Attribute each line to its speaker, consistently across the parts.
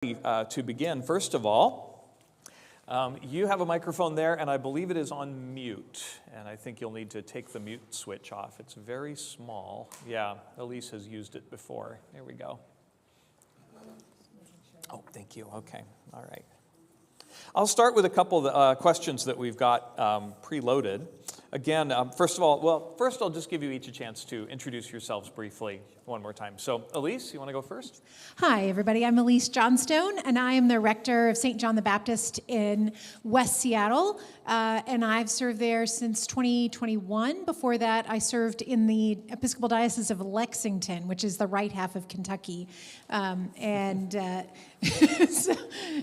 Speaker 1: To begin, first of all, you have a microphone there, and I believe it is on mute. And I think you'll need to take the mute switch off. It's very small. Yeah, Elise has used it before. There we go. Oh, thank you. Okay, all right. I'll start with a couple of questions that we've got preloaded. Again, first I'll just give you each a chance to introduce yourselves briefly one more time. So, Elise, you want to go first?
Speaker 2: Hi, everybody. I'm Elise Johnstone, and I am the rector of St. John the Baptist in West Seattle, and I've served there since 2021. Before that, I served in the Episcopal Diocese of Lexington, which is the right half of Kentucky, but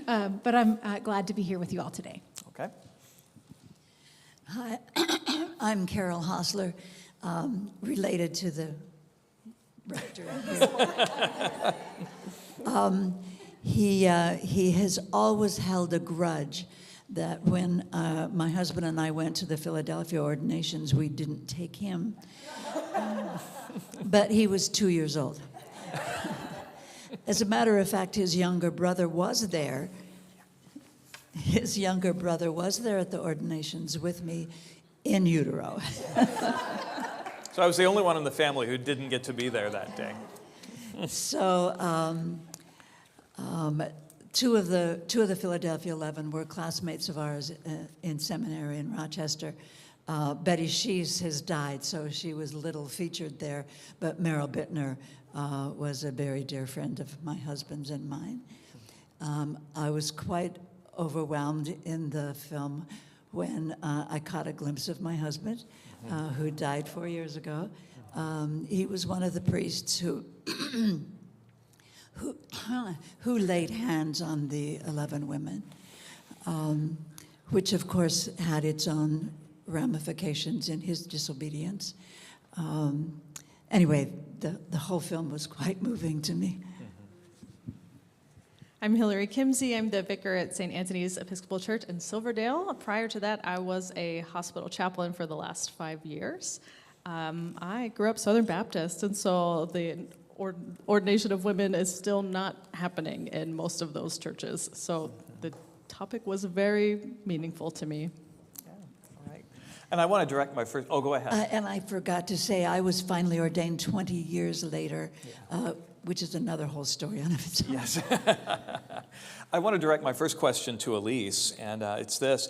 Speaker 2: I'm glad to be here with you all today.
Speaker 1: Okay.
Speaker 3: Hi, I'm Carol Hosler, related to the rector. He has always held a grudge that when my husband and I went to the Philadelphia ordinations, we didn't take him. But he was 2 years old. As a matter of fact, his younger brother was there. His younger brother was there at the ordinations with me in utero.
Speaker 1: So I was the only one in the family who didn't get to be there that day.
Speaker 3: So two of the Philadelphia 11 were classmates of ours in seminary in Rochester. Betty Shees has died, so she was little featured there. But Merrill Bittner was a very dear friend of my husband's and mine. I was quite overwhelmed in the film when I caught a glimpse of my husband, who died 4 years ago. He was one of the priests who laid hands on the 11 women, which of course had its own ramifications in his disobedience. Anyway, the whole film was quite moving to me.
Speaker 4: I'm Hillary Kimsey. I'm the vicar at St. Anthony's Episcopal Church in Silverdale. Prior to that, I was a hospital chaplain for the last 5 years. I grew up Southern Baptist, and so the ordination of women is still not happening in most of those churches. So the topic was very meaningful to me.
Speaker 1: Yeah, all right. And I want to direct my first... Oh, go ahead.
Speaker 3: And I forgot to say, I was finally ordained 20 years later, which is another whole story on its own.
Speaker 1: Yes. I want to direct my first question to Elise, and it's this.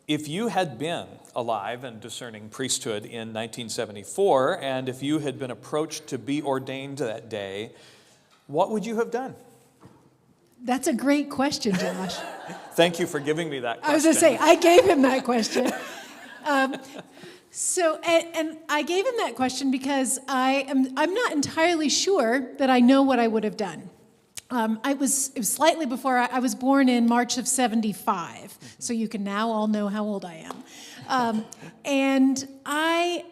Speaker 1: If you had been alive and discerning priesthood in 1974, and if you had been approached to be ordained that day, what would you have done?
Speaker 2: That's a great question, Josh.
Speaker 1: Thank you for giving me that question.
Speaker 2: I was going to say, I gave him that question. And I gave him that question because I'm not entirely sure that I know what I would have done. It was slightly before I was born in March of 75, so you can now all know how old I am. And I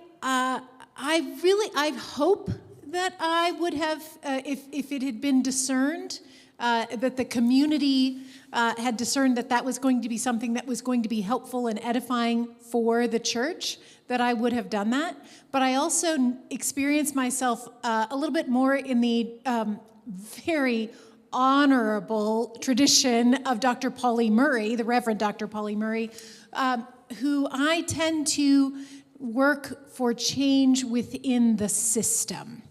Speaker 2: hope that I would have, if it had been discerned, that the community had discerned that was going to be something that was going to be helpful and edifying for the church, that I would have done that. But I also experienced myself a little bit more in the very honorable tradition of Dr. Pauli Murray, the Reverend Dr. Pauli Murray, who I tend to work for change within the system.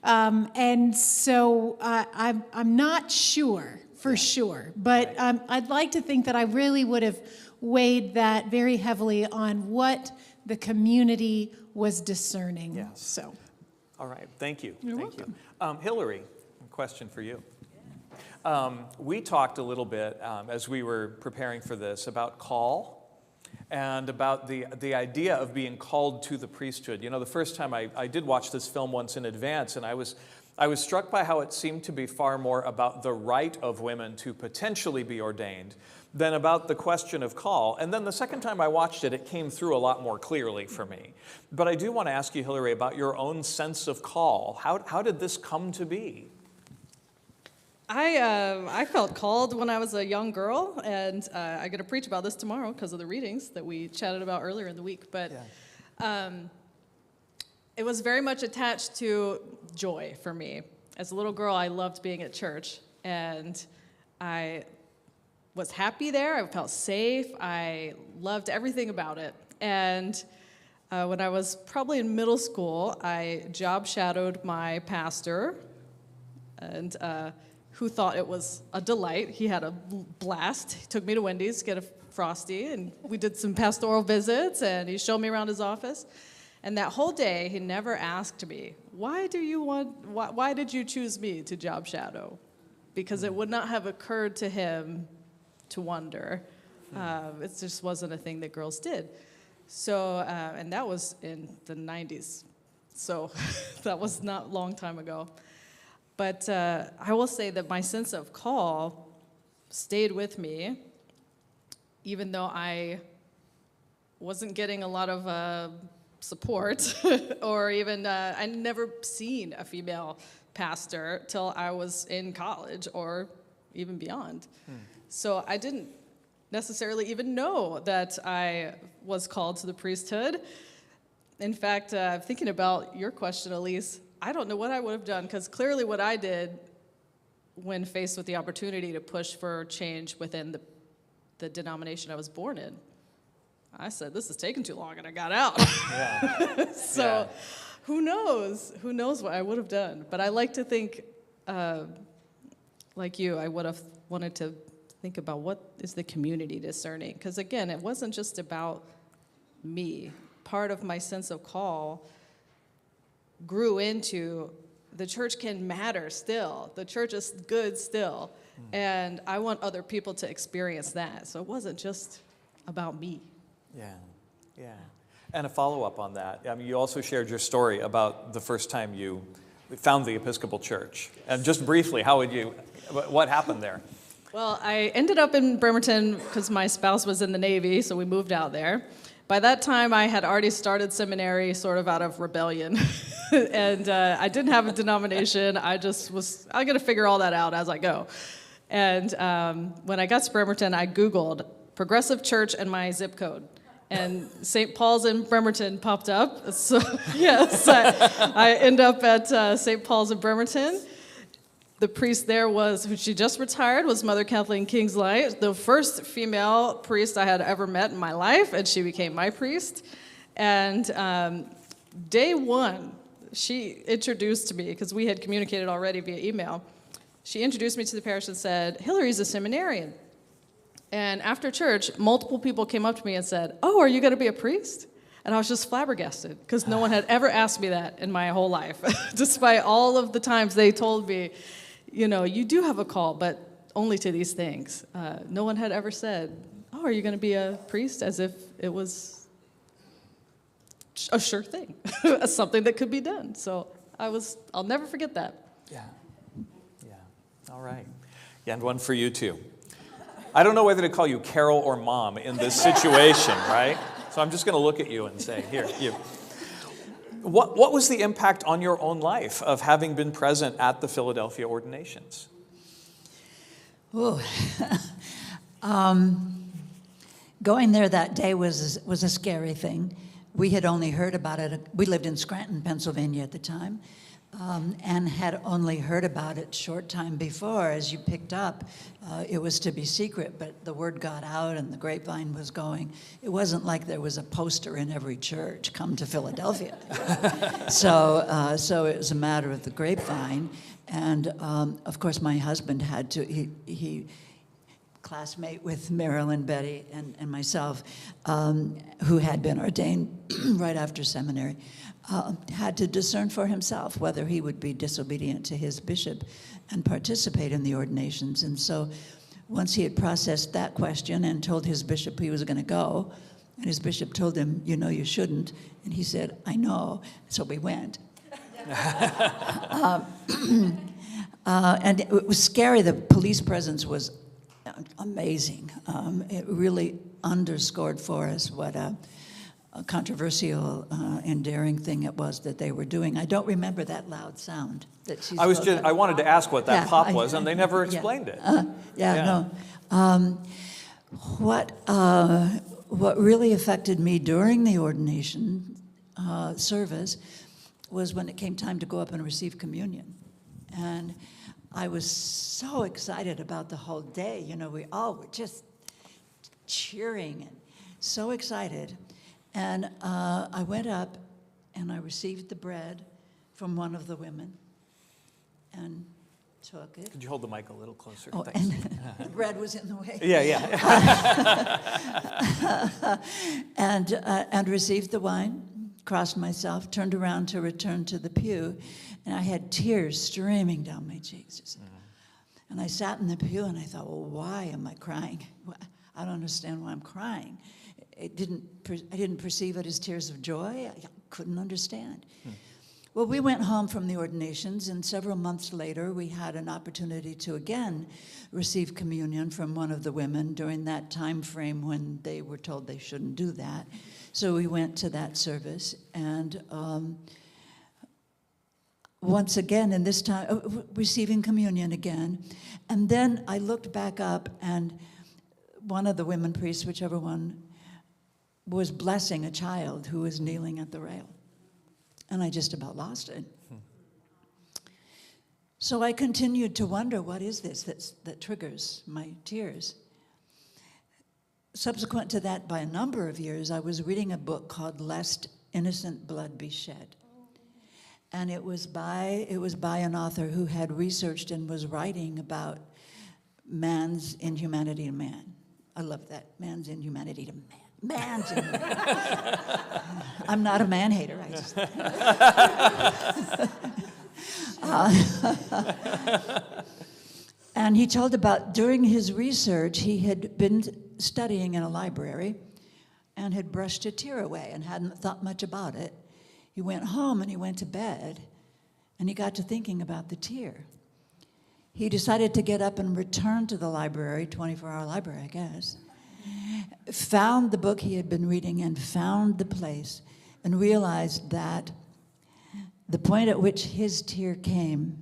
Speaker 2: And so I'm not sure for sure, but I'd like to think that I really would have weighed that very heavily on what the community was discerning.
Speaker 1: Yes.
Speaker 2: So,
Speaker 1: all right, thank you.
Speaker 2: You're
Speaker 1: Thank
Speaker 2: welcome.
Speaker 1: you. Hillary, a question for you. We talked a little bit as we were preparing for this about call and about the idea of being called to the priesthood. You know, the first time I did watch this film once in advance, and I was struck by how it seemed to be far more about the right of women to potentially be ordained than about the question of call. And then the second time I watched it, it came through a lot more clearly for me. But I do want to ask you, Hillary, about your own sense of call. How did this come to be?
Speaker 4: I felt called when I was a young girl, and I get to preach about this tomorrow because of the readings that we chatted about earlier in the week. But it was very much attached to joy for me. As a little girl, I loved being at church, and I was happy there. I felt safe. I loved everything about it. And when I was probably in middle school, I job shadowed my pastor, and who thought it was a delight. He had a blast. He took me to Wendy's to get a Frosty, and we did some pastoral visits, and he showed me around his office. And that whole day, he never asked me, why did you choose me to job shadow? Because it would not have occurred to him to wonder. It just wasn't a thing that girls did. So, and that was in the 90s. So that was not a long time ago. But I will say that my sense of call stayed with me, even though I wasn't getting a lot of support, or even I'd never seen a female pastor till I was in college or even beyond. So I didn't necessarily even know that I was called to the priesthood. In fact, thinking about your question, Elise, I don't know what I would have done, because clearly what I did when faced with the opportunity to push for change within the denomination I was born in, I said, this is taking too long, and I got out.
Speaker 1: Yeah.
Speaker 4: So
Speaker 1: Yeah.
Speaker 4: who knows? Who knows what I would have done? But I like to think, like you, I would have wanted to think about what is the community discerning. Because again, it wasn't just about me. Part of my sense of call grew into the church can matter still. The church is good still. And I want other people to experience that. So it wasn't just about me.
Speaker 1: Yeah, yeah. And a follow-up on that. I mean, you also shared your story about the first time you found the Episcopal Church. And just briefly, what happened there?
Speaker 4: Well, I ended up in Bremerton because my spouse was in the Navy, so we moved out there. By that time, I had already started seminary sort of out of rebellion. And I didn't have a denomination. I got to figure all that out as I go. And when I got to Bremerton, I Googled Progressive Church and my zip code. And St. Paul's in Bremerton popped up. So, yes, I end up at St. Paul's in Bremerton. The priest there who she just retired, was Mother Kathleen Kingslight, the first female priest I had ever met in my life, and she became my priest. And day one, she introduced me, because we had communicated already via email. She introduced me to the parish and said, Hillary's a seminarian. And after church, multiple people came up to me and said, oh, are you going to be a priest? And I was just flabbergasted, because no one had ever asked me that in my whole life, despite all of the times they told me, you do have a call, but only to these things. No one had ever said, oh, are you going to be a priest? As if it was a sure thing, something that could be done. So I'll never forget that.
Speaker 1: Yeah. Yeah. All right. Yeah, and one for you, too. I don't know whether to call you Carol or Mom in this situation, right? So I'm just going to look at you and say, here, you. What was the impact on your own life of having been present at the Philadelphia ordinations?
Speaker 3: Oh, going there that day was a scary thing. We had only heard about it. We lived in Scranton, Pennsylvania at the time, and had only heard about it short time before. As you picked up, it was to be secret, but the word got out and the grapevine was going. It wasn't like there was a poster in every church, come to Philadelphia. So it was a matter of the grapevine. And of course, my husband had to, he classmate with Marilyn, Betty, and myself, who had been ordained right after seminary, had to discern for himself whether he would be disobedient to his bishop and participate in the ordinations. And so once he had processed that question and told his bishop he was going to go, and his bishop told him, you shouldn't, and he said, I know, so we went. And it was scary. The police presence was amazing. It really underscored for us what a controversial and daring thing it was that they were doing. I don't remember that loud sound that she spoke of.
Speaker 1: I wanted to ask what that pop was, and they never explained it.
Speaker 3: No. What really affected me during the ordination service was when it came time to go up and receive communion. And I was so excited about the whole day. You know, we all were just cheering and so excited. And I went up and I received the bread from one of the women and took it.
Speaker 1: Could you hold the mic a little closer?
Speaker 3: Oh,
Speaker 1: Thanks.
Speaker 3: and the bread was in the way.
Speaker 1: Yeah.
Speaker 3: And received the wine, crossed myself, turned around to return to the pew, and I had tears streaming down my cheeks. And I sat in the pew and I thought, well, why am I crying? I don't understand why I'm crying. I didn't perceive it as tears of joy. I couldn't understand. Well, we went home from the ordinations, and several months later, we had an opportunity to again receive communion from one of the women during that time frame when they were told they shouldn't do that. So we went to that service, and once again, and this time, receiving communion again. And then I looked back up, and one of the women priests, whichever one, was blessing a child who was kneeling at the rail. And I just about lost it. So I continued to wonder, what is this that triggers my tears? Subsequent to that, by a number of years, I was reading a book called Lest Innocent Blood Be Shed. And it was by an author who had researched and was writing about man's inhumanity to man. I love that, man's inhumanity to man. Man's inhumanity. I'm not a man hater. I just. And he told about during his research, he had been studying in a library and had brushed a tear away and hadn't thought much about it. He went home and he went to bed and he got to thinking about the tear. He decided to get up and return to the library, 24-hour library, I guess, found the book he had been reading and found the place and realized that the point at which his tear came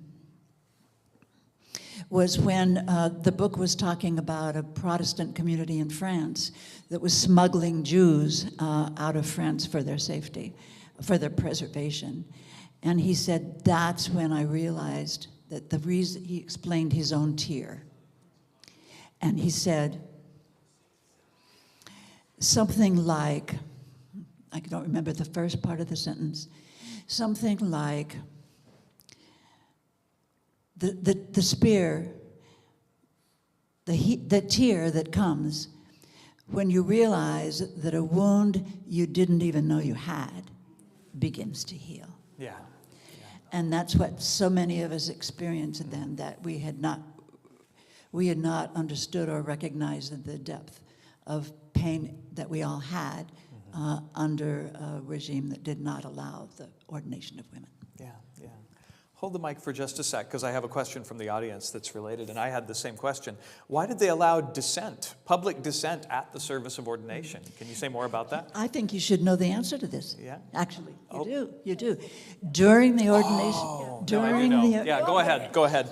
Speaker 3: was when the book was talking about a Protestant community in France that was smuggling Jews out of France for their safety, for their preservation. And he said, that's when I realized that the reason, he explained his own tear. And he said something like, I don't remember the first part of the sentence, something like, the spear, the tear that comes when you realize that a wound you didn't even know you had begins to heal.
Speaker 1: Yeah.
Speaker 3: And that's what so many of us experienced then, that we had not understood or recognized the depth of pain that we all had under a regime that did not allow the ordination of women.
Speaker 1: Yeah. Hold the mic for just a sec, because I have a question from the audience that's related, and I had the same question. Why did they allow dissent, public dissent at the service of ordination? Can you say more about that?
Speaker 3: I think you should know the answer to this.
Speaker 1: Yeah?
Speaker 3: Actually, you do. During the ordination,
Speaker 1: No, I do know. Yeah, go ahead.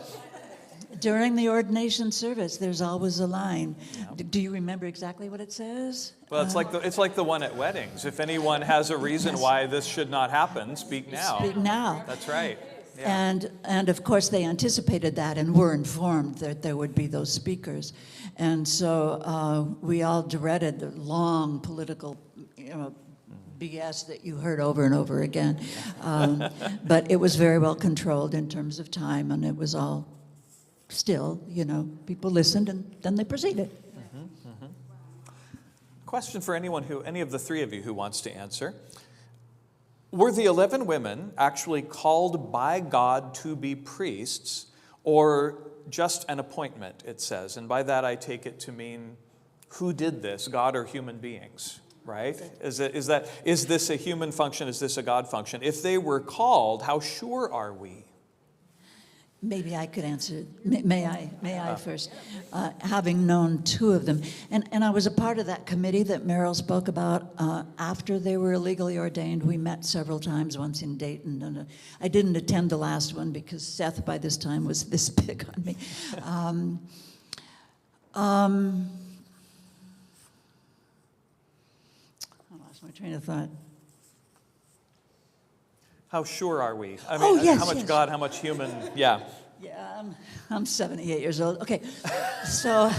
Speaker 3: During the ordination service, there's always a line. Yeah. Do you remember exactly what it says?
Speaker 1: Well, it's like the one at weddings. If anyone has a reason why this should not happen, speak now.
Speaker 3: Speak now.
Speaker 1: That's right. Yeah.
Speaker 3: And of course they anticipated that and were informed that there would be those speakers. And so we all dreaded the long political, BS that you heard over and over again. But it was very well controlled in terms of time, and it was all still, people listened and then they proceeded.
Speaker 1: Question for any of the three of you who wants to answer. Were the 11 women actually called by God to be priests, or just an appointment, it says? And by that I take it to mean, who did this, God or human beings, right? Is this a human function? Is this a God function? If they were called, how sure are we?
Speaker 3: Maybe I could answer. May I first? Having known two of them. And I was a part of that committee that Meryl spoke about after they were illegally ordained. We met several times, once in Dayton. And I didn't attend the last one because Seth, by this time, was this big on me. I lost my train of thought.
Speaker 1: How sure are we? I mean,
Speaker 3: yes,
Speaker 1: how much
Speaker 3: yes.
Speaker 1: God, how much human? Yeah.
Speaker 3: Yeah, I'm 78 years old. Okay, so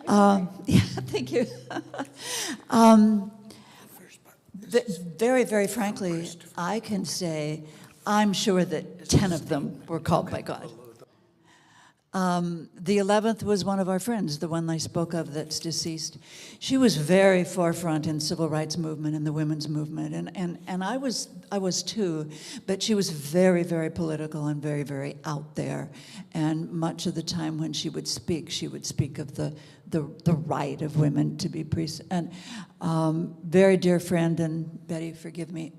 Speaker 3: yeah, thank you. Very, very frankly, I can say I'm sure that 10 of them were called by God. The 11th was one of our friends, the one I spoke of that's deceased. She was very forefront in civil rights movement and the women's movement, and I was too, but she was very, very political and very, very out there. And much of the time when she would speak of the right of women to be priests. And very dear friend, and Betty, forgive me.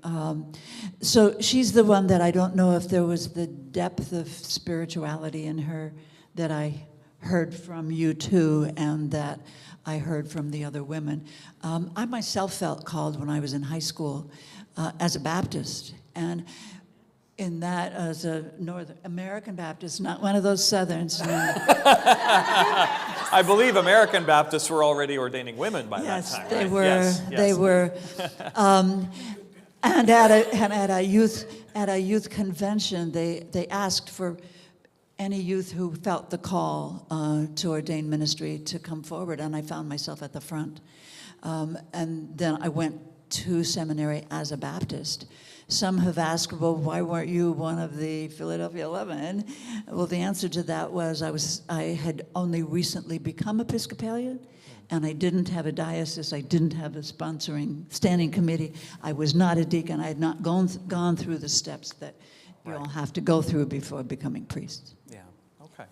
Speaker 3: So she's the one that I don't know if there was the depth of spirituality in her that I heard from you too, and that I heard from the other women. I myself felt called when I was in high school as a Baptist, and in that as a Northern American Baptist, not one of those Southerns.
Speaker 1: I believe American Baptists were already ordaining women by that time.
Speaker 3: They
Speaker 1: right?
Speaker 3: were.
Speaker 1: Yes, yes.
Speaker 3: They were. And at a youth convention, they asked for any youth who felt the call to ordain ministry to come forward, and I found myself at the front. And then I went to seminary as a Baptist. Some have asked, well, why weren't you one of the Philadelphia 11? Well, the answer to that was I had only recently become Episcopalian, and I didn't have a diocese. I didn't have a sponsoring standing committee. I was not a deacon. I had not gone through the steps that you all have to go through before becoming priests.
Speaker 1: Yeah, okay.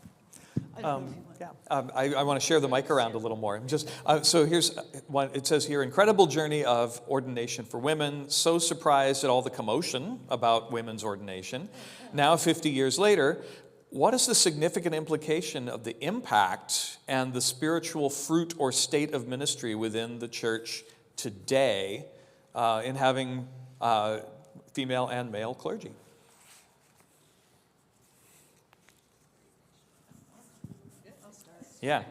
Speaker 1: I want to share the mic around a little more. So here's one. It says here, incredible journey of ordination for women. So surprised at all the commotion about women's ordination. Now, 50 years later, what is the significant implication of the impact and the spiritual fruit or state of ministry within the church today in having female and male clergy? Yeah.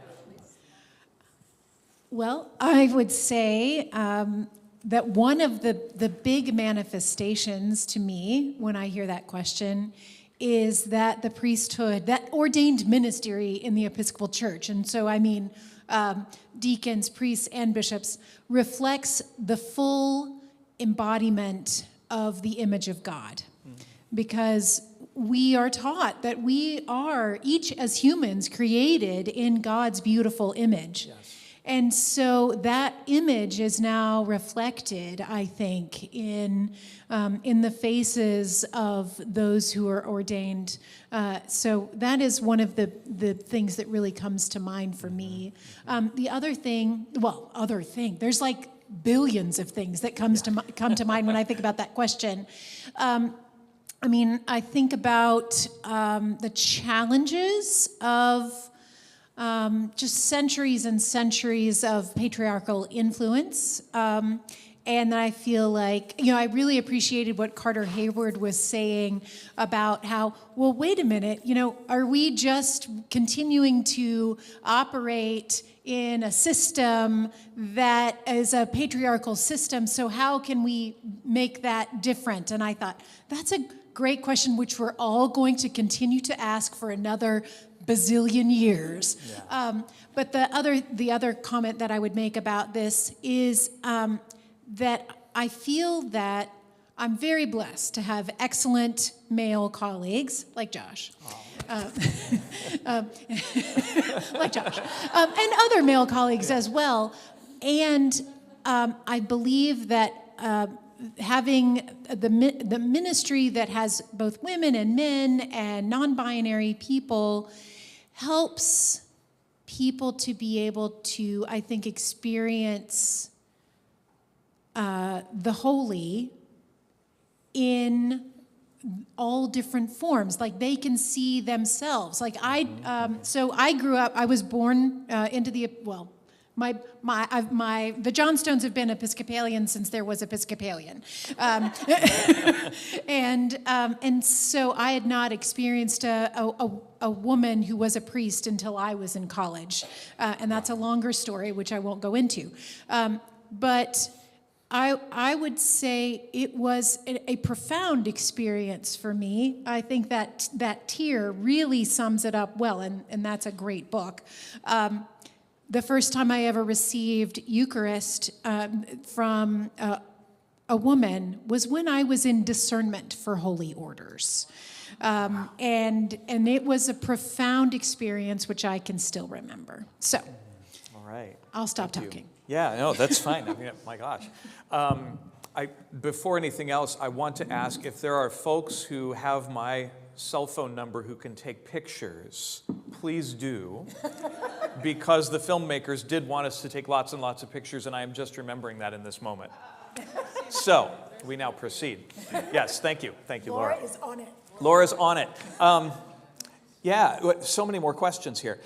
Speaker 2: Well, I would say that one of the big manifestations to me when I hear that question is that the priesthood, that ordained ministry in the Episcopal Church, and so I mean deacons, priests, and bishops, reflects the full embodiment of the image of God. Because we are taught that we are, each as humans, created in God's beautiful image. Yes. And so that image is now reflected, I think, in the faces of those who are ordained. So that is one of the things that really comes to mind for me. The other thing, there's like billions of things that come to mind when I think about that question. I think about the challenges of just centuries and centuries of patriarchal influence. And I feel like, I really appreciated what Carter Hayward was saying about how, well, wait a minute, are we just continuing to operate in a system that is a patriarchal system? So how can we make that different? And I thought, that's a great question, which we're all going to continue to ask for another bazillion years. Yeah. But the other comment that I would make about this is that I feel that I'm very blessed to have excellent male colleagues like Josh. Like Josh. And other male colleagues as well. And I believe that having the ministry that has both women and men and non-binary people helps people to be able to, I think, experience the holy in all different forms. Like they can see themselves. Like so I grew up. I was born into the the Johnstones have been Episcopalian since there was Episcopalian, and so I had not experienced a woman who was a priest until I was in college, and that's a longer story which I won't go into, but I would say it was a profound experience for me. I think that tear really sums it up well, and that's a great book. The first time I ever received Eucharist from a woman was when I was in discernment for holy orders. And it was a profound experience, which I can still remember. So,
Speaker 1: All right.
Speaker 2: I'll stop
Speaker 1: Thank you.
Speaker 2: talking.
Speaker 1: Yeah, no, that's fine. I mean, my gosh. Before anything else, I want to ask if there are folks who have my cell phone number who can take pictures, please do, because the filmmakers did want us to take lots and lots of pictures, and I am just remembering that in this moment. So, we now proceed. Yes, thank you. Thank you, Laura.
Speaker 5: Laura is on it.
Speaker 1: Laura's on it. So many more questions here.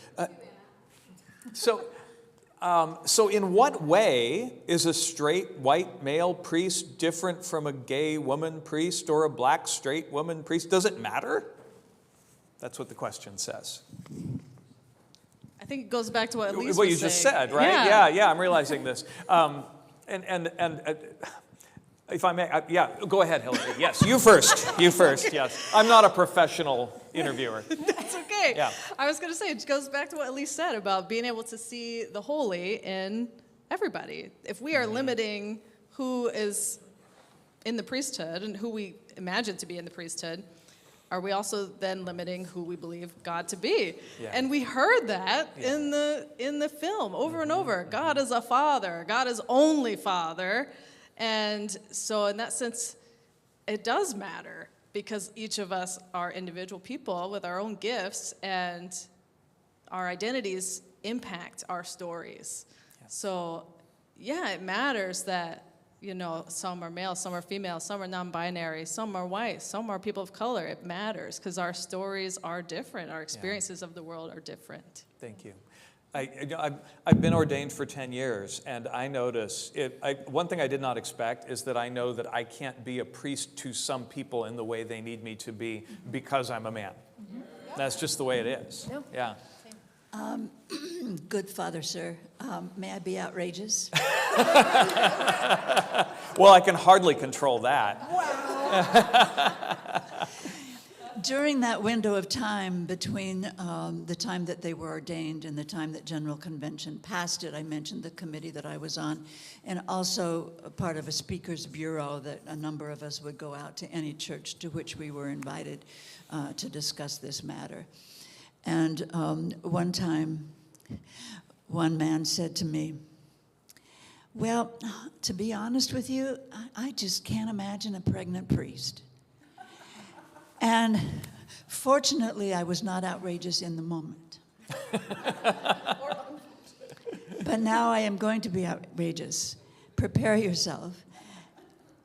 Speaker 1: So in what way is a straight white male priest different from a gay woman priest or a black straight woman priest? Does it matter? That's what the question says.
Speaker 4: I think it goes back to what Elise
Speaker 1: What
Speaker 4: was
Speaker 1: you just
Speaker 4: saying.
Speaker 1: said, right? Yeah, I'm realizing this. If I may, go ahead, Hillary. Yes, you first. You first, yes. I'm not a professional interviewer.
Speaker 4: That's okay.
Speaker 1: Yeah.
Speaker 4: I was going to say, it goes back to what Elise said about being able to see the holy in everybody. If we are limiting who is in the priesthood and who we imagine to be in the priesthood, are we also then limiting who we believe God to be?
Speaker 1: Yeah.
Speaker 4: And we heard that in the film over and over. God is a father. God is only Father. And so in that sense, it does matter because each of us are individual people with our own gifts and our identities impact our stories. Yes. So yeah, it matters that, some are male, some are female, some are non-binary, some are white, some are people of color. It matters because our stories are different. Our experiences of the world are different.
Speaker 1: Thank you. I've been ordained for 10 years, and I notice one thing I did not expect is that I know that I can't be a priest to some people in the way they need me to be because I'm a man. Mm-hmm. That's just the way it is. Yep. Yeah.
Speaker 3: Good father, sir. May I be outrageous?
Speaker 1: Well, I can hardly control that.
Speaker 3: Wow. During that window of time between the time that they were ordained and the time that General Convention passed it, I mentioned the committee that I was on, and also a part of a speaker's bureau that a number of us would go out to any church to which we were invited to discuss this matter. And one time, one man said to me, well, to be honest with you, I just can't imagine a pregnant priest. And fortunately, I was not outrageous in the moment. But now I am going to be outrageous. Prepare yourself.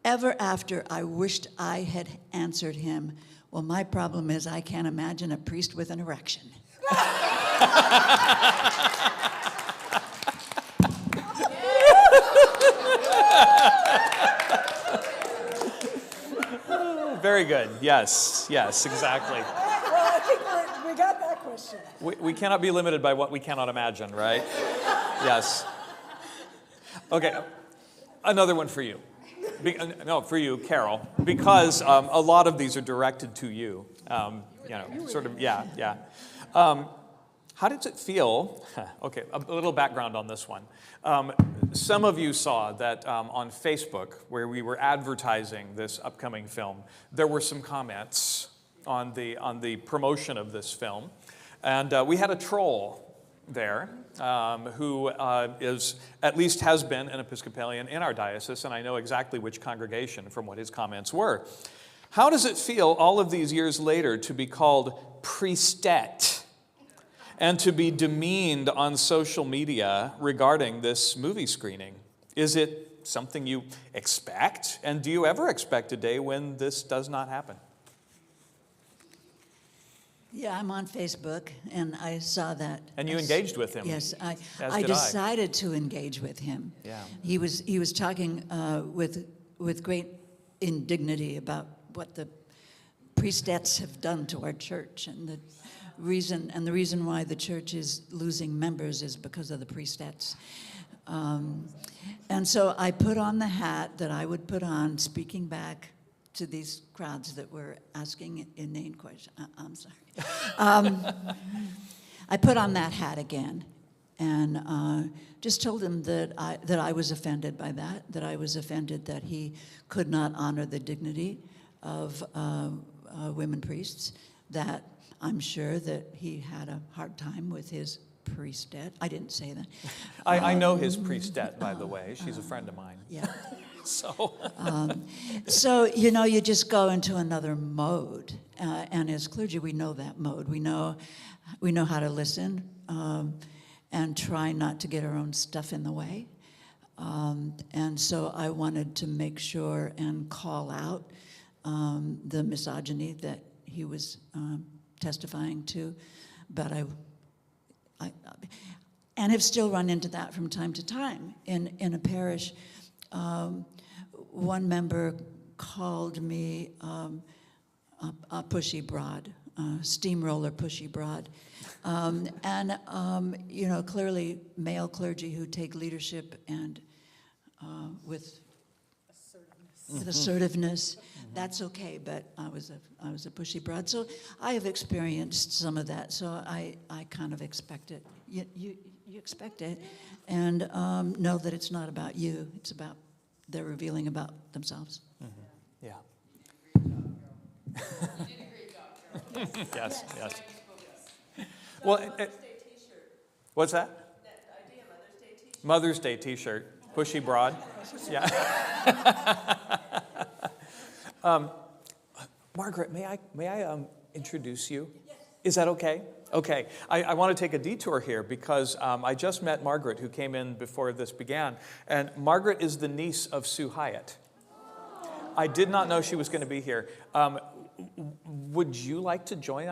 Speaker 3: Ever after, I wished I had answered him, well, my problem is I can't imagine a priest with an erection.
Speaker 1: Very good. Yes, exactly.
Speaker 5: Well, I think we got that question.
Speaker 1: We cannot be limited by what we cannot imagine, right? Yes. Okay, another one for you. For you, Carol, because a lot of these are directed to you. How does it feel? Okay, a little background on this one. Some of you saw that on Facebook, where we were advertising this upcoming film, there were some comments on the promotion of this film, and we had a troll there who at least has been an Episcopalian in our diocese, and I know exactly which congregation from what his comments were. How does it feel all of these years later to be called priestette and to be demeaned on social media regarding this movie screening? Is it something you expect? And do you ever expect a day when this does not happen?
Speaker 3: Yeah, I'm on Facebook, and I saw that.
Speaker 1: And you engaged with him.
Speaker 3: Yes,
Speaker 1: I
Speaker 3: decided to engage with him.
Speaker 1: Yeah.
Speaker 3: He was talking with great indignity about what the priestettes have done to our church and the reason why the church is losing members is because of the priestettes. And so I put on the hat that I would put on, speaking back to these crowds that were asking inane questions. I'm sorry. I put on that hat again, and just told him that I was offended by that I was offended that he could not honor the dignity of women priests, that I'm sure that he had a hard time with his priestette. I didn't say that.
Speaker 1: I know his priestette, by the way. She's a friend of mine.
Speaker 3: Yeah.
Speaker 1: So,
Speaker 3: So, you just go into another mode. And as clergy, we know that mode. We know how to listen and try not to get our own stuff in the way. And so I wanted to make sure and call out the misogyny that he was testifying to. But I and have still run into that from time to time in a parish. One member called me a pushy broad, steamroller pushy broad. Clearly male clergy who take leadership and with assertiveness, that's okay, but I was a pushy broad. So I have experienced some of that, so I kind of expect it. You expect it, and know that it's not about you, it's about they're revealing about themselves.
Speaker 1: yeah. Yes, yes. Well, what's that? Mother's Day T-shirt, pushy broad. Yeah. Margaret, may I introduce you? Is that okay? Okay. I want to take a detour here because I just met Margaret, who came in before this began, and Margaret is the niece of Sue Hyatt. I did not know she was going to be here. Would you like to join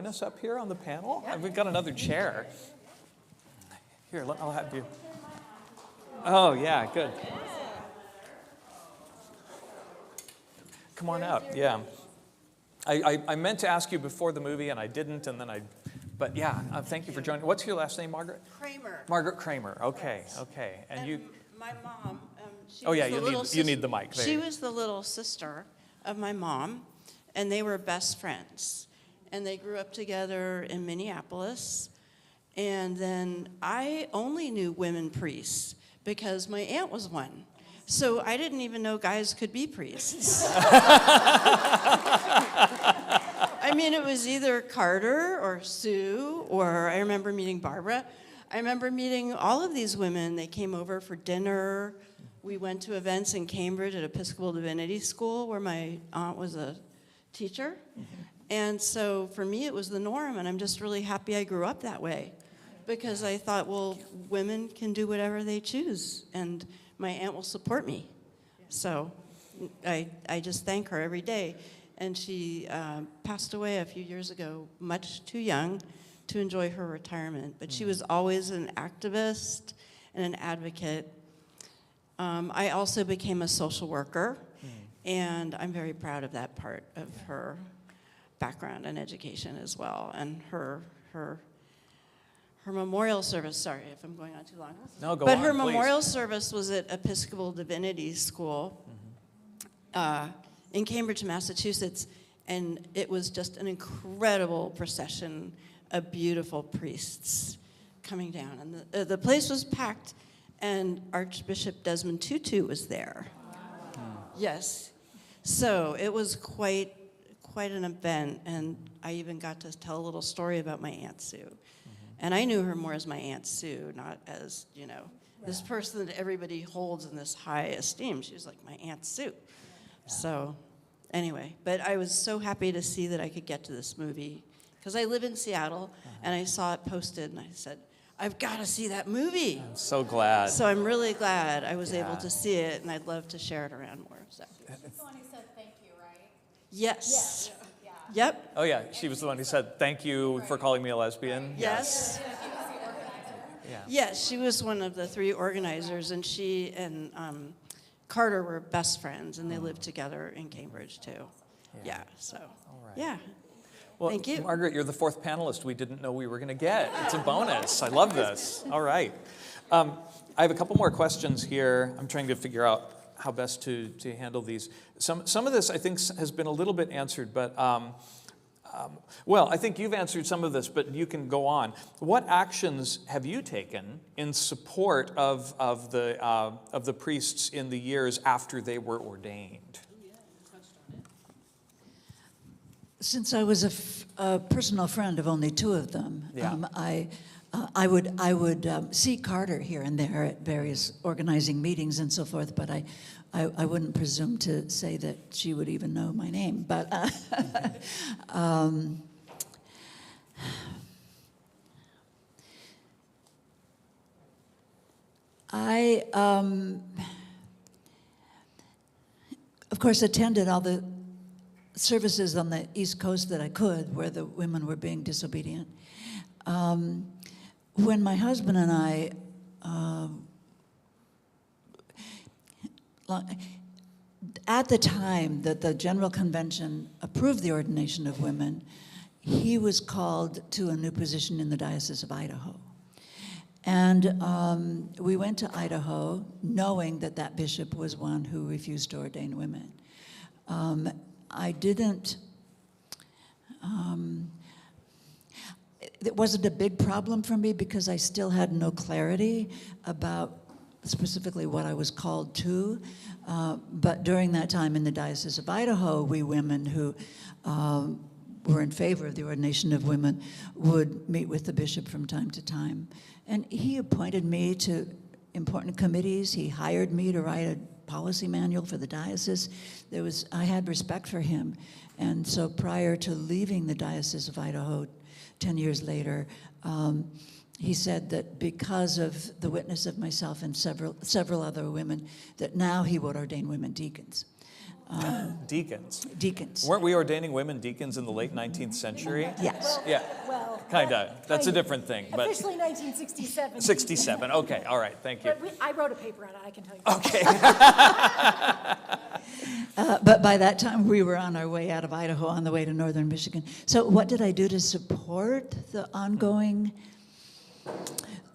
Speaker 1: us up here on the panel? Yeah. We've got another chair. Here, I'll have you. Oh, yeah, good. Come on out, yeah. I meant to ask you before the movie, and I didn't, but yeah, thank you for joining. What's your last name, Margaret?
Speaker 6: Kramer.
Speaker 1: Margaret Kramer, okay, okay. And you?
Speaker 6: My mom, she
Speaker 1: Oh,
Speaker 6: was
Speaker 1: yeah,
Speaker 6: the
Speaker 1: you
Speaker 6: little
Speaker 1: need the mic. There
Speaker 6: She
Speaker 1: you-
Speaker 6: was the little sister of my mom, and they were best friends. And they grew up together in Minneapolis. And then I only knew women priests because my aunt was one. So I didn't even know guys could be priests. I mean, it was either Carter or Sue, or I remember meeting Barbara. I remember meeting all of these women. They came over for dinner. We went to events in Cambridge at Episcopal Divinity School where my aunt was a teacher. And so for me, it was the norm, and I'm just really happy I grew up that way because I thought, well, women can do whatever they choose, and my aunt will support me. So I just thank her every day. And she passed away a few years ago, much too young to enjoy her retirement. But she was always an activist and an advocate. I also became a social worker, and I'm very proud of that part of her background and education as well. And her memorial service, sorry if I'm going on too long.
Speaker 1: No, go
Speaker 6: but
Speaker 1: on,
Speaker 6: her
Speaker 1: please.
Speaker 6: memorial service was at Episcopal Divinity School in Cambridge, Massachusetts, and it was just an incredible procession of beautiful priests coming down. And the place was packed, and Archbishop Desmond Tutu was there. Yes. So it was quite an event, and I even got to tell a little story about my Aunt Sue. And I knew her more as my Aunt Sue, not as, this person that everybody holds in this high esteem. She was like my Aunt Sue. So anyway, but I was so happy to see that I could get to this movie because I live in Seattle, and I saw it posted, and I said, I've got to see that movie.
Speaker 1: I'm so glad.
Speaker 6: So I'm really glad I was able to see it, and I'd love to share it around more. So.
Speaker 2: She's the one who said thank you, right?
Speaker 6: Yes.
Speaker 2: Yeah.
Speaker 6: Yep.
Speaker 1: Oh, yeah, she was the one who said, thank you for calling me a lesbian.
Speaker 6: Yes.
Speaker 1: Yeah.
Speaker 6: Yes, she was one of the 3 organizers, and she and Carter were best friends, and they lived together in Cambridge, too. Yeah, so,
Speaker 1: All right.
Speaker 6: yeah.
Speaker 1: Well,
Speaker 6: Thank you.
Speaker 1: Margaret, you're the fourth panelist we didn't know we were going to get. It's a bonus. I love this. All right. I have a couple more questions here. I'm trying to figure out how best to handle these. Some of this, I think, has been a little bit answered, but well, I think you've answered some of this, but you can go on. What actions have you taken in support of the priests in the years after they were ordained?
Speaker 3: Since I was a personal friend of only two of them,
Speaker 1: Yeah.
Speaker 3: I would see Carter here and there at various organizing meetings and so forth, but I wouldn't presume to say that she would even know my name. But I, of course, attended all the services on the East Coast that I could, where the women were being disobedient. When my husband and I, at the time that the General Convention approved the ordination of women, he was called to a new position in the Diocese of Idaho. And we went to Idaho knowing that that bishop was one who refused to ordain women. I didn't, it wasn't a big problem for me because I still had no clarity about specifically what I was called to. But during that time in the Diocese of Idaho, we women who were in favor of the ordination of women would meet with the bishop from time to time. And he appointed me to important committees. He hired me to write a policy manual for the diocese. I had respect for him. And so prior to leaving the Diocese of Idaho 10 years later, he said that because of the witness of myself and several other women, that now he would ordain women deacons.
Speaker 1: Deacons.
Speaker 3: Deacons.
Speaker 1: Weren't we ordaining women deacons in the late 19th century?
Speaker 3: Yes.
Speaker 1: Yeah,
Speaker 5: Well,
Speaker 1: kind of. That's a different thing. But
Speaker 5: officially 1967.
Speaker 1: 67. Okay, all right. Thank you.
Speaker 5: But I wrote a paper on it, I can tell you.
Speaker 1: Okay.
Speaker 3: But by that time, we were on our way out of Idaho, on the way to northern Michigan. So what did I do to support the ongoing?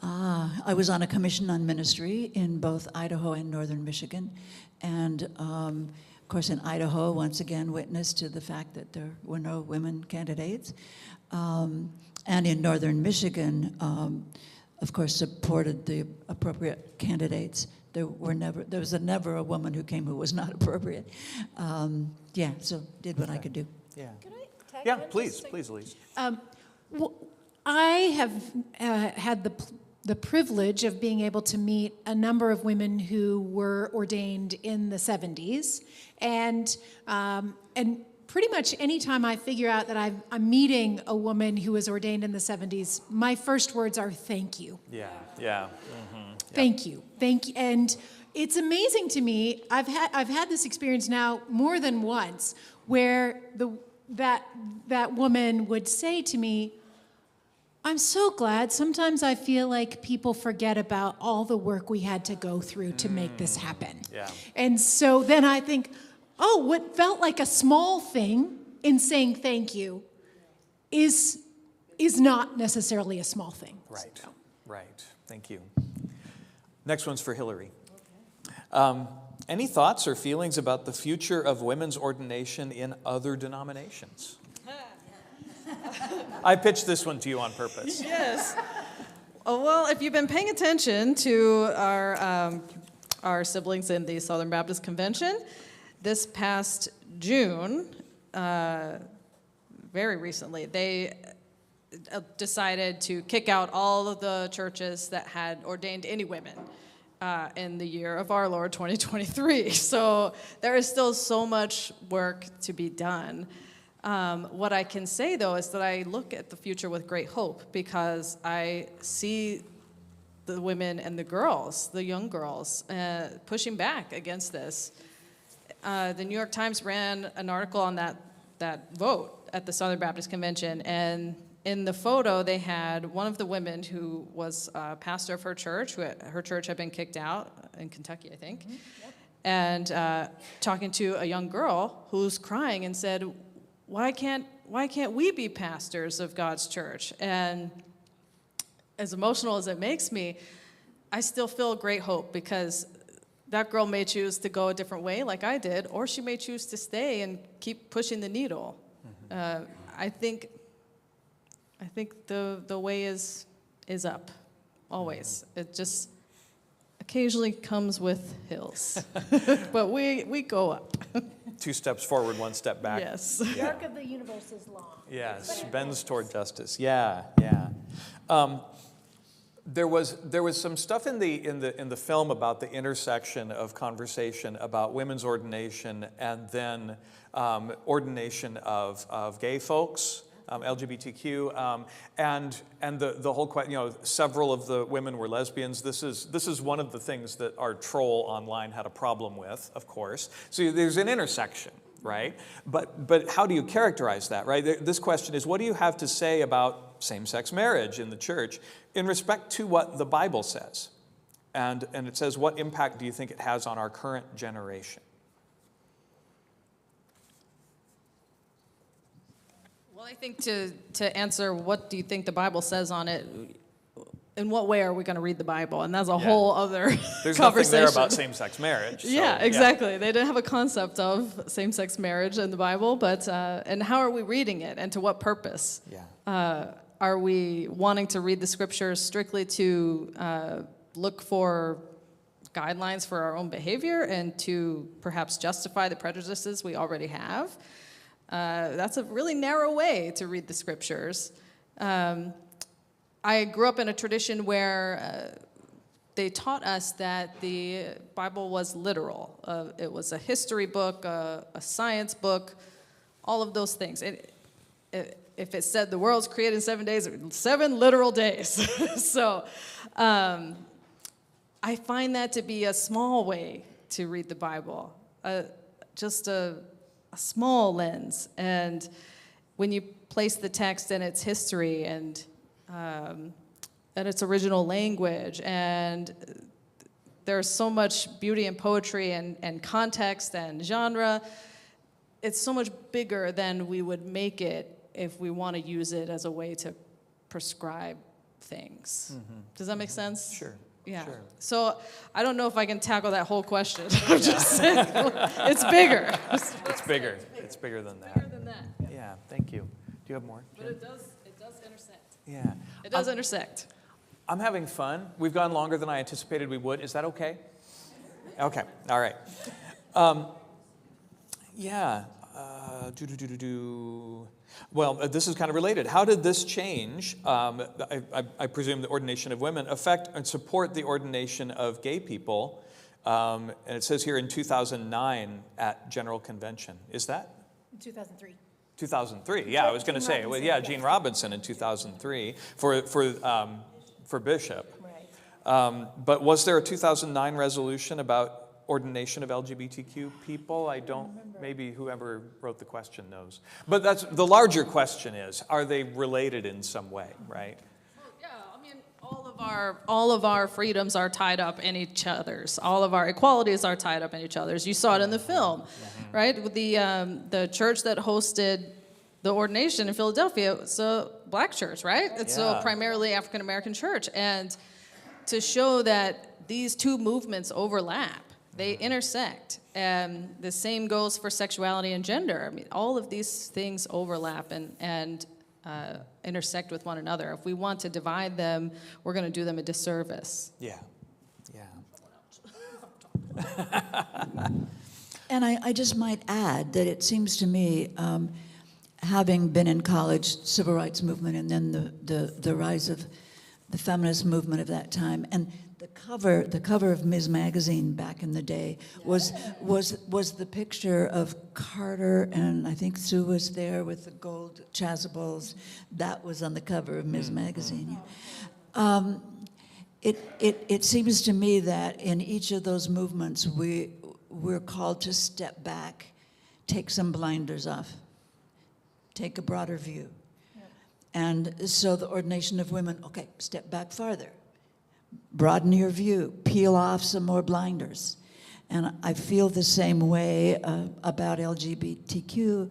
Speaker 3: I was on a commission on ministry in both Idaho and northern Michigan. And of course, in Idaho, once again, witness to the fact that there were no women candidates. And in northern Michigan, of course, supported the appropriate candidates. There was never a woman who came who was not appropriate. Yeah, so did what I could do.
Speaker 1: Yeah.
Speaker 5: Could I tag
Speaker 1: Yeah,
Speaker 5: in just
Speaker 1: please,
Speaker 5: a second?
Speaker 1: please, Elise.
Speaker 2: I have had the privilege of being able to meet a number of women who were ordained in the 70s, and pretty much anytime I figure out that I'm meeting a woman who was ordained in the 70s, my first words are thank you.
Speaker 1: Yeah, yeah. Mm-hmm.
Speaker 2: Thank you. Thank you. And it's amazing to me. I've had this experience now more than once where that woman would say to me, I'm so glad. Sometimes I feel like people forget about all the work we had to go through to make this happen.
Speaker 1: Yeah.
Speaker 2: And so then I think, oh, what felt like a small thing in saying thank you is not necessarily a small thing.
Speaker 1: Right, right. Thank you. Next one's for Hillary. Any thoughts or feelings about the future of women's ordination in other denominations? I pitched this one to you on purpose.
Speaker 4: Yes. Oh, well, if you've been paying attention to our siblings in the Southern Baptist Convention, this past June, very recently, they decided to kick out all of the churches that had ordained any women in the year of our Lord 2023. So there is still so much work to be done. What I can say, though, is that I look at the future with great hope because I see the women and the girls, the young girls, pushing back against this. The New York Times ran an article on that vote at the Southern Baptist Convention, and in the photo they had one of the women who was a pastor of her church, her church had been kicked out in Kentucky, I think, and talking to a young girl who's crying and said, why can't we be pastors of God's church? And as emotional as it makes me, I still feel great hope, because that girl may choose to go a different way like I did, or she may choose to stay and keep pushing the needle. I think the way is up, always. It just occasionally comes with hills, but we go up.
Speaker 1: 2 steps forward, 1 step back.
Speaker 4: Yes.
Speaker 5: The arc of the universe is long.
Speaker 1: Yes, bends toward justice. Yeah. There was some stuff in the film about the intersection of conversation about women's ordination and then ordination of gay folks, LGBTQ, and the whole question. Several of the women were lesbians. This is one of the things that our troll online had a problem with, of course. So there's an intersection, right? But how do you characterize that, right? This question is, what do you have to say about same-sex marriage in the church in respect to what the Bible says? And it says, what impact do you think it has on our current generation?
Speaker 4: Well, I think to answer what do you think the Bible says on it, in what way are we going to read the Bible? And that's a whole other
Speaker 1: There's
Speaker 4: conversation.
Speaker 1: nothing there about same-sex marriage. So,
Speaker 4: Yeah, exactly. They didn't have a concept of same-sex marriage in the Bible, but and how are we reading it, and to what purpose?
Speaker 1: Yeah.
Speaker 4: Are we wanting to read the scriptures strictly to look for guidelines for our own behavior and to perhaps justify the prejudices we already have? That's a really narrow way to read the scriptures. I grew up in a tradition where they taught us that the Bible was literal. It was a history book, a science book, all of those things. If it said the world's created in 7 days, 7 literal days. So I find that to be a small way to read the Bible, just a small lens. And when you place the text in its history and its original language, and there's so much beauty and poetry and context and genre, it's so much bigger than we would make it if we want to use it as a way to prescribe things. Mm-hmm. Does that make sense?
Speaker 1: Sure.
Speaker 4: Yeah.
Speaker 1: Sure.
Speaker 4: So I don't know if I can tackle that whole question. I'm just saying, it's bigger.
Speaker 1: It's bigger. It's bigger than that.
Speaker 4: Bigger than that.
Speaker 1: Yeah. Thank you. Do you have more, Jim?
Speaker 4: But it does intersect.
Speaker 1: Yeah.
Speaker 4: It does intersect.
Speaker 1: I'm having fun. We've gone longer than I anticipated we would. Is that okay? Okay. All right. Yeah. Well, this is kind of related. How did this change, I presume the ordination of women, affect and support the ordination of gay people? And it says here in 2009 at General Convention. Is that?
Speaker 5: 2003.
Speaker 1: 2003. Yeah, I was going to say. Well, yeah, Gene Robinson in 2003 for bishop.
Speaker 5: Right.
Speaker 1: But was there a 2009 resolution about ordination of LGBTQ people? I don't, maybe whoever wrote the question knows. But that's the larger question is, are they related in some way, right?
Speaker 4: Well, yeah, I mean, all of our freedoms are tied up in each other's. All of our equalities are tied up in each other's. You saw it in the film, right? With the church that hosted the ordination in Philadelphia, it's a black church, right? It's a primarily African American church. And to show that these two movements overlap, they intersect, and the same goes for sexuality and gender. I mean, all of these things overlap and intersect with one another. If we want to divide them, we're going to do them a disservice.
Speaker 1: Yeah, yeah.
Speaker 3: And I just might add that it seems to me, having been in college, civil rights movement, and then the rise of the feminist movement of that time, and the cover of Ms. Magazine back in the day was the picture of Carter, and I think Sue was there with the gold chasubles. That was on the cover of Ms. Magazine. It seems to me that in each of those movements we're called to step back, take some blinders off, take a broader view. And so the ordination of women, okay, step back farther. Broaden your view, peel off some more blinders. And I feel the same way about LGBTQ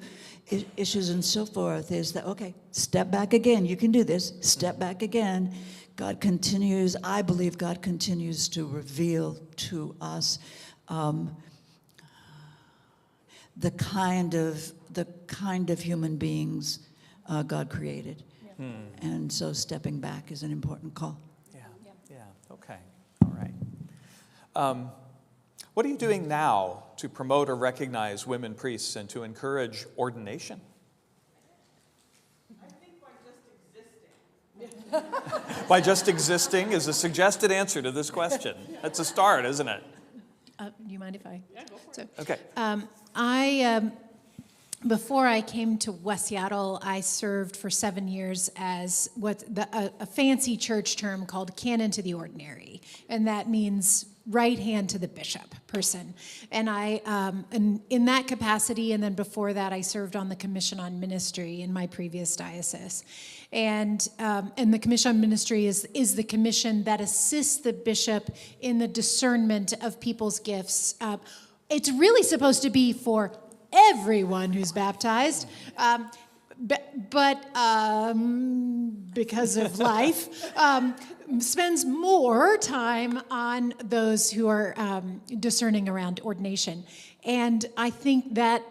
Speaker 3: issues and so forth, is that, okay, step back again. You can do this. Step back again. God continues, I believe God continues to reveal to us the kind of human beings God created. And so stepping back is an important call.
Speaker 1: Yeah, okay, all right. What are you doing now to promote or recognize women priests and to encourage ordination?
Speaker 7: I think by just existing.
Speaker 1: By just existing is a suggested answer to this question. That's a start, isn't it?
Speaker 2: Do you mind if I? Yeah, go for it.
Speaker 1: Okay.
Speaker 2: Before I came to West Seattle, I served for 7 years as a fancy church term called canon to the ordinary, and that means right hand to the bishop person. And and in that capacity, and then before that, I served on the Commission on Ministry in my previous diocese. And the Commission on Ministry is the commission that assists the bishop in the discernment of people's gifts. It's really supposed to be for everyone who's baptized, but because of life, spends more time on those who are discerning around ordination. And I think that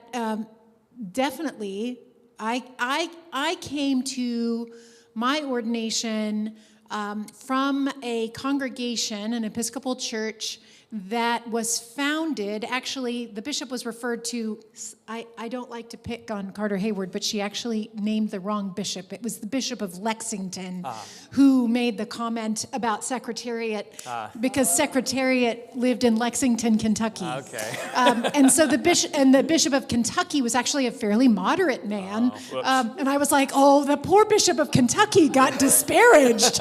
Speaker 2: definitely, I came to my ordination from a congregation, an Episcopal church, that was founded, actually, the bishop was referred to, I don't like to pick on Carter Hayward, but she actually named the wrong bishop. It was the Bishop of Lexington who made the comment about Secretariat, because Secretariat lived in Lexington, Kentucky.
Speaker 1: Okay.
Speaker 2: And so the Bishop of Kentucky was actually a fairly moderate man. And I was like, oh, the poor Bishop of Kentucky got disparaged.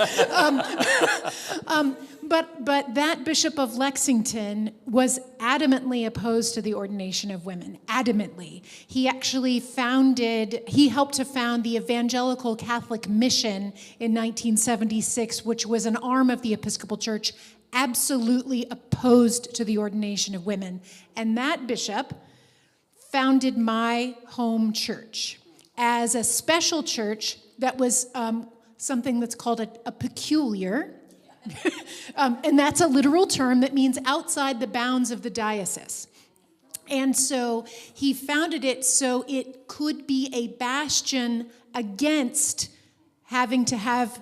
Speaker 2: But that Bishop of Lexington was adamantly opposed to the ordination of women, adamantly. He actually helped to found the Evangelical Catholic Mission in 1976, which was an arm of the Episcopal Church, absolutely opposed to the ordination of women. And that bishop founded my home church as a special church that was something that's called a peculiar. And that's a literal term that means outside the bounds of the diocese. And so he founded it so it could be a bastion against having to have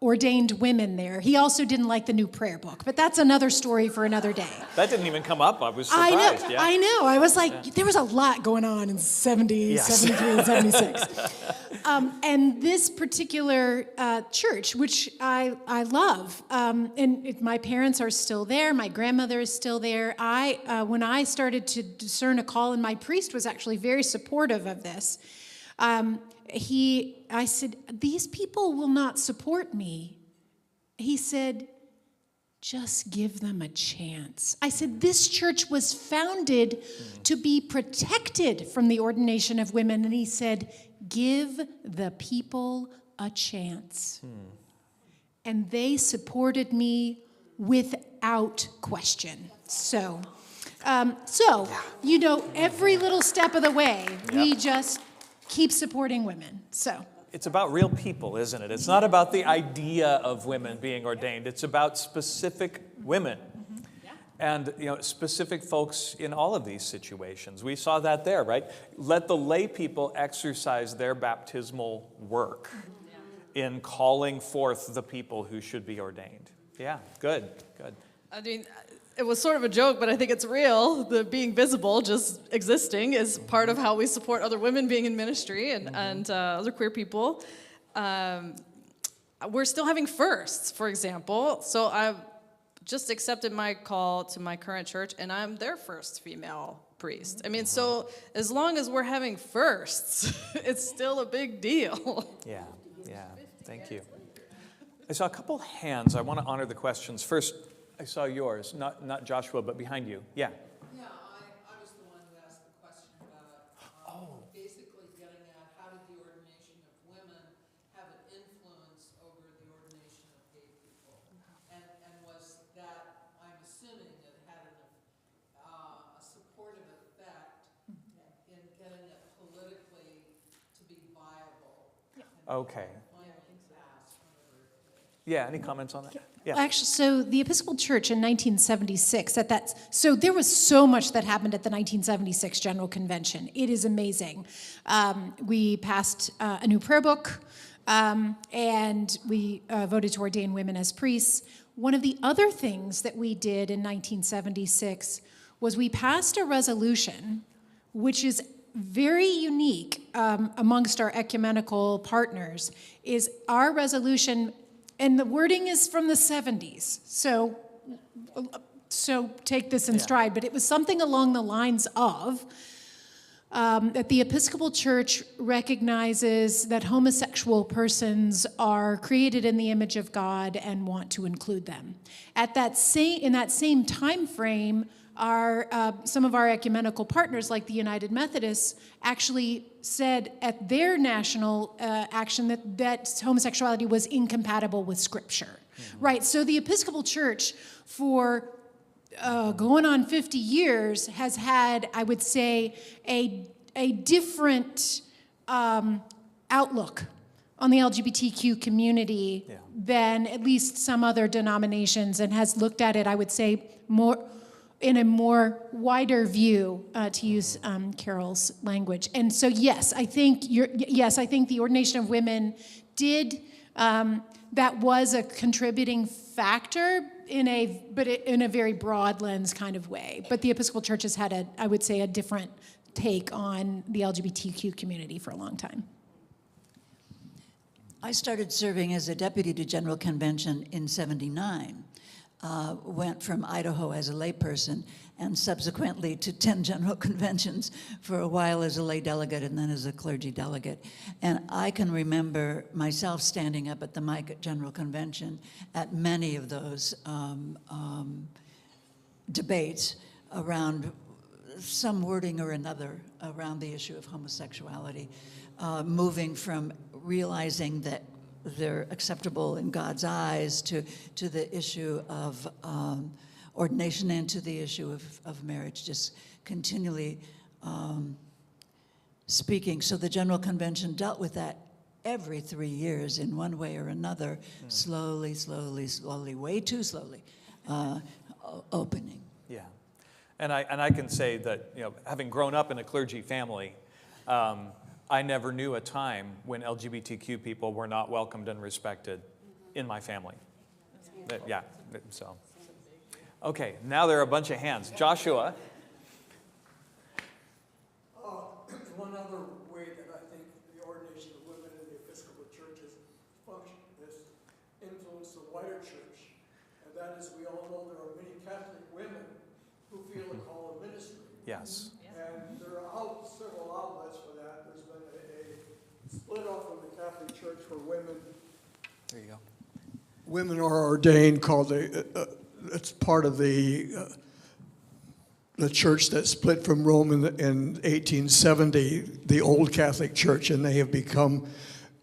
Speaker 2: ordained women there. He also didn't like the new prayer book, but that's another story for another day.
Speaker 1: That didn't even come up. I was surprised.
Speaker 2: I know. I was like, there was a lot going on in 70, 73, and 76. And this particular church, which I love, and my parents are still there, my grandmother is still there. When I started to discern a call, and my priest was actually very supportive of this, I said, these people will not support me. He said, just give them a chance. I said, this church was founded to be protected from the ordination of women. And he said, give the people a chance. And they supported me without question. So, every little step of the way, we just keep supporting women. So
Speaker 1: It's about real people, isn't it? It's not about the idea of women being ordained. It's about specific women. And specific folks in all of these situations. We saw that there, right? Let the lay people exercise their baptismal work in calling forth the people who should be ordained. Yeah, good.
Speaker 4: I mean, it was sort of a joke, but I think it's real. The being visible, just existing, is part of how we support other women being in ministry and other queer people. We're still having firsts, for example. So I've just accepted my call to my current church, and I'm their first female priest. I mean, so as long as we're having firsts, it's still a big deal.
Speaker 1: Yeah, thank you. I saw a couple hands. I want to honor the questions. First, I saw yours, not Joshua, but behind you. Yeah.
Speaker 8: Yeah, I was the one who asked the question about basically getting at how did the ordination of women have an influence over the ordination of gay people, and was that, I'm assuming, it had
Speaker 1: Okay. Yeah, any comments on that? Yeah.
Speaker 2: Actually, so the Episcopal Church in 1976, so there was so much that happened at the 1976 General Convention. It is amazing. We passed a new prayer book, and we voted to ordain women as priests. One of the other things that we did in 1976 was we passed a resolution, which is very unique amongst our ecumenical partners, is our resolution. And the wording is from the 70s, so take this in stride. But it was something along the lines of that the Episcopal Church recognizes that homosexual persons are created in the image of God and want to include them. In that same time frame, some of our ecumenical partners, like the United Methodists, actually said at their national action that homosexuality was incompatible with Scripture. Right, so the Episcopal Church for going on 50 years has had, I would say, a different outlook on the LGBTQ community than at least some other denominations, and has looked at it, I would say, in a more wider view, to use Carol's language. And so, yes, I think the ordination of women did. That was a contributing factor in a very broad lens kind of way. But the Episcopal Church has had I would say, a different take on the LGBTQ community for a long time.
Speaker 3: I started serving as a deputy to General Convention in '79. Went from Idaho as a layperson and subsequently to 10 General Conventions for a while as a lay delegate and then as a clergy delegate. And I can remember myself standing up at the mic at General Convention at many of those debates around some wording or another around the issue of homosexuality, moving from realizing that they're acceptable in God's eyes to the issue of ordination and to the issue of marriage, just continually speaking. So the General Convention dealt with that every 3 years in one way or another, slowly, way too slowly, opening.
Speaker 1: Yeah, and I can say that, having grown up in a clergy family, I never knew a time when LGBTQ people were not welcomed and respected in my family. Yeah, so. Okay, now there are a bunch of hands. Joshua.
Speaker 9: One other way that I think the ordination of women in the Episcopal Church has influenced the wider church, and that is, we all know there are many Catholic women who feel a call of ministry.
Speaker 1: Yes.
Speaker 9: And there are several outlets for that. There's been a split off of the Catholic Church for women.
Speaker 1: There you go.
Speaker 9: Women are ordained, called it's part of the church that split from Rome in 1870, the Old Catholic Church, and they have become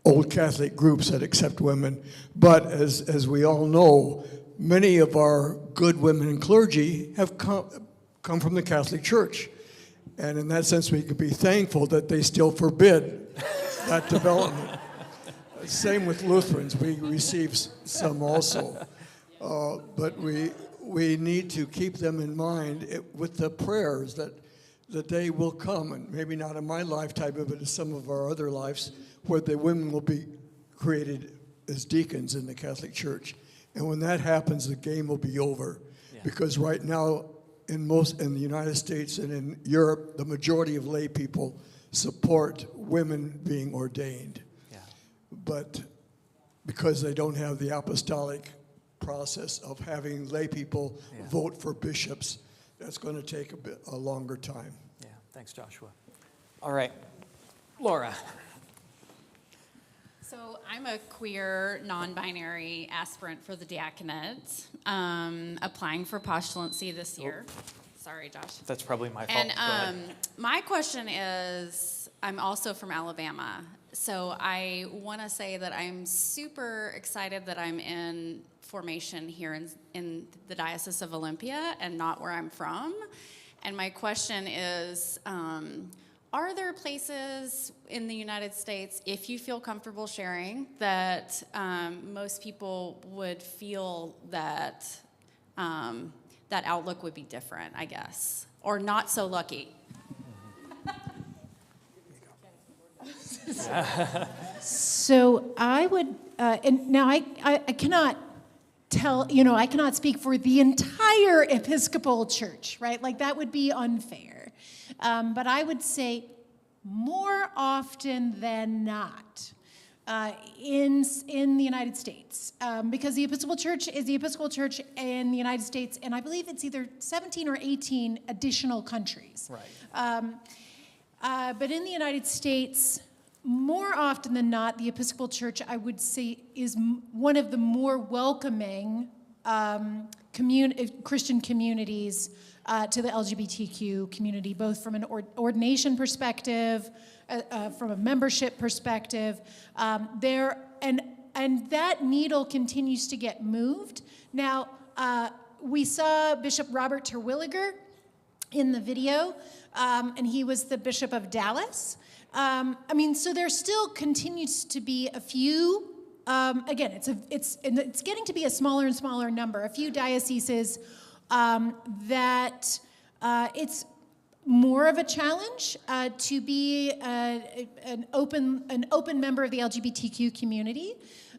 Speaker 9: Old Catholic groups that accept women. But as we all know, many of our good women in clergy have come from the Catholic Church. And in that sense, we could be thankful that they still forbid that development. Same with Lutherans. We receive some also. But we need to keep them in mind with the prayers that the day will come, and maybe not in my lifetime, but in some of our other lives, where the women will be created as deacons in the Catholic Church. And when that happens, the game will be over. Yeah. Because right now, in the United States and in Europe, the majority of lay people support women being ordained. Yeah. But because they don't have the apostolic process of having lay people vote for bishops, that's going to take a longer time.
Speaker 1: Yeah, thanks, Joshua. All right, Laura.
Speaker 10: So I'm a queer, non-binary aspirant for the diaconate, applying for postulancy this year. Sorry, Josh.
Speaker 1: That's probably my fault.
Speaker 10: And my question is, I'm also from Alabama, so I want to say that I'm super excited that I'm in formation here in the Diocese of Olympia and not where I'm from. And my question is, are there places in the United States, if you feel comfortable sharing, that most people would feel that that outlook would be different, I guess, or not so lucky?
Speaker 2: So I would, and now I cannot tell, I cannot speak for the entire Episcopal Church, right? Like that would be unfair. But I would say more often than not in the United States, because the Episcopal Church is the Episcopal Church in the United States, and I believe it's either 17 or 18 additional countries.
Speaker 1: Right.
Speaker 2: But in the United States, more often than not, the Episcopal Church, I would say, is one of the more welcoming Christian communities to the LGBTQ community, both from an ordination perspective, from a membership perspective. And that needle continues to get moved. Now, we saw Bishop Robert Terwilliger in the video, and he was the Bishop of Dallas. So there still continues to be a few. Again, it's getting to be a smaller and smaller number. A few dioceses that it's more of a challenge to be an open member of the LGBTQ community,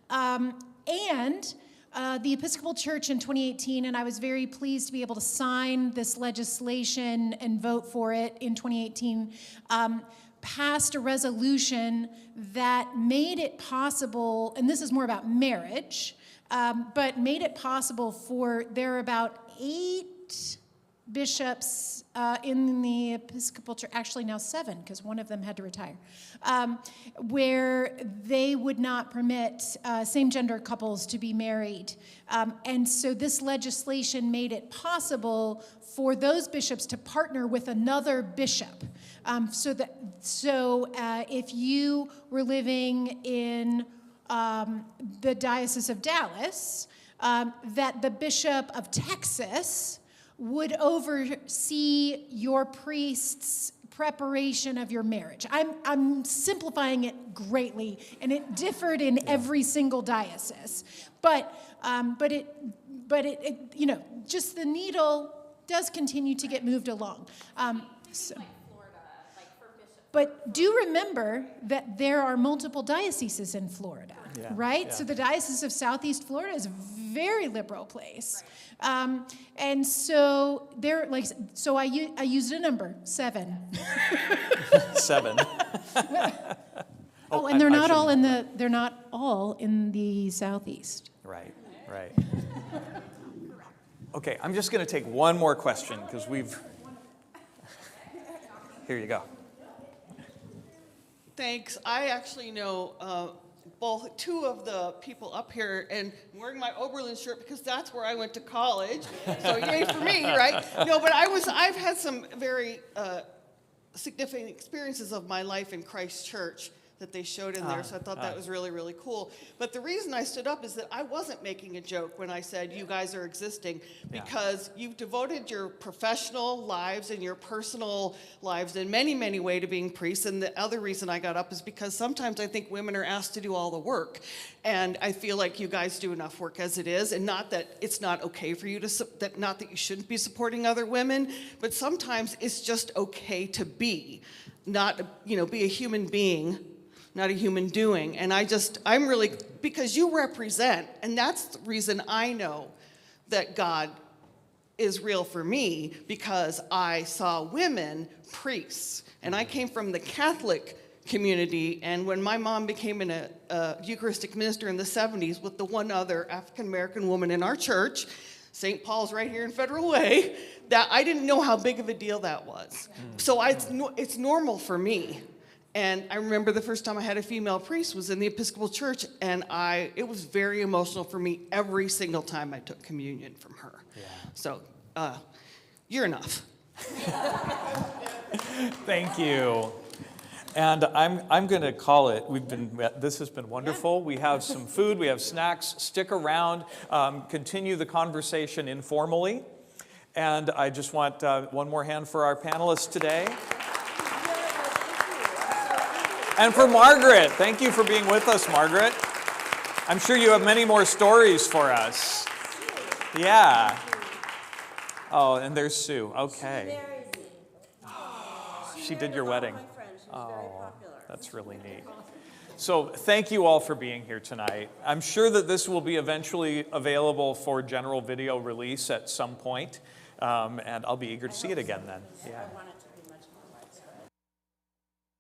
Speaker 2: and the Episcopal Church in 2018, and I was very pleased to be able to sign this legislation and vote for it in 2018. Passed a resolution that made it possible, and this is more about marriage, but made it possible for, there are about 8 bishops in the Episcopal Church, actually now 7, because one of them had to retire, where they would not permit same-gender couples to be married. And so this legislation made it possible for those bishops to partner with another bishop. So if you were living in the Diocese of Dallas, that the Bishop of Texas would oversee your priest's preparation of your marriage. I'm simplifying it greatly, and it differed in every single diocese. But just the needle does continue to get moved along. But do remember that there are multiple dioceses in Florida, right? Yeah. So the Diocese of Southeast Florida is a very liberal place. Right. And so I used a number, 7.
Speaker 1: 7.
Speaker 2: And they're not all in the Southeast.
Speaker 1: Right. Okay, I'm just going to take one more question because here you go.
Speaker 7: Thanks. I actually know both 2 of the people up here, and I'm wearing my Oberlin shirt because that's where I went to college. So yay for me, right? No, but I've had some very significant experiences of my life in Christ Church that they showed in there, so I thought that was really, really cool. But the reason I stood up is that I wasn't making a joke when I said you guys are existing, because you've devoted your professional lives and your personal lives in many, many ways to being priests. And the other reason I got up is because sometimes I think women are asked to do all the work. And I feel like you guys do enough work as it is, and not that it's not okay for you to, not that you shouldn't be supporting other women, but sometimes it's just okay to be, not, be a human being, not a human doing. And I'm really, because you represent, and that's the reason I know that God is real for me, because I saw women priests. And I came from the Catholic community, and when my mom became a Eucharistic minister in the 70s with the one other African-American woman in our church, St. Paul's right here in Federal Way, that I didn't know how big of a deal that was. So it's normal for me. And I remember the first time I had a female priest was in the Episcopal Church, and it was very emotional for me every single time I took communion from her. Yeah. So, you're enough.
Speaker 1: Thank you. And I'm going to call it. This has been wonderful. We have some food. We have snacks. Stick around. Continue the conversation informally. And I just want one more hand for our panelists today. And for Margaret, thank you for being with us, Margaret. I'm sure you have many more stories for us. Yeah. Oh, and there's Sue. Okay. She did your wedding. Oh, that's really neat. So thank you all for being here tonight. I'm sure that this will be eventually available for general video release at some point, and I'll be eager to see it again then. Yeah.